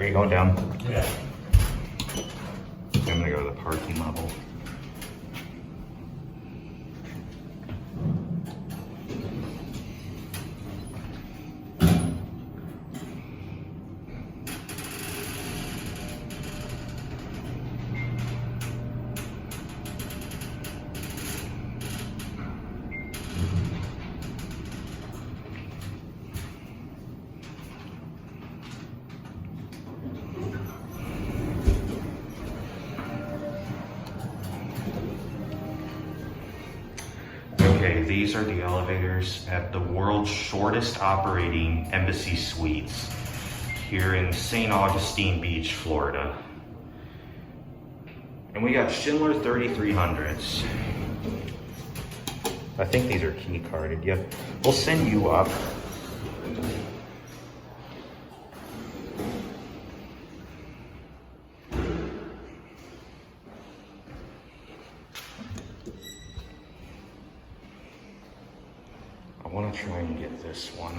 Are you going down? Yeah. I'm gonna go to the parking level. Okay, these are the elevators at the world's shortest operating embassy suites here in St. Augustine Beach, Florida. And we got Schindler 3300s. I think these are key carded. Yep. We'll send you up. I want to try and get this one.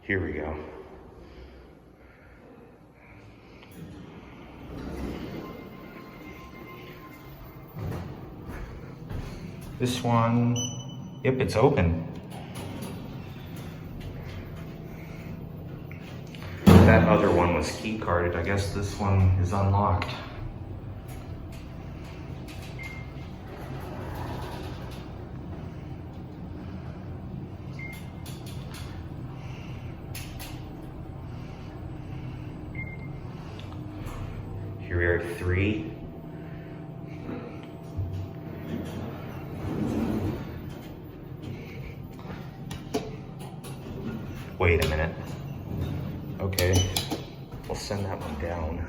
Here we go. This one, yep, it's open. That other one was key carded. I guess this one is unlocked. Here we are at 3. Wait a minute. Okay, we'll send that one down.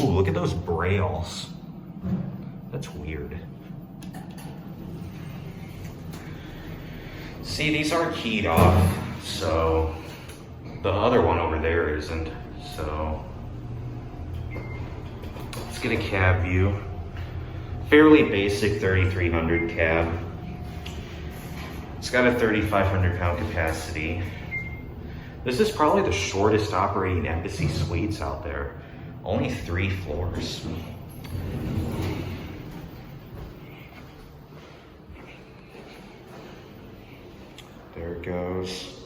Ooh, look at those brails. That's weird. See, these aren't keyed off, so the other one over there isn't. So let's get a cab view. Fairly basic 3300 cab. It's got a 3,500 pound capacity. This is probably the shortest operating embassy suites out there. Only 3 floors. There it goes.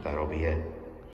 That'll be it.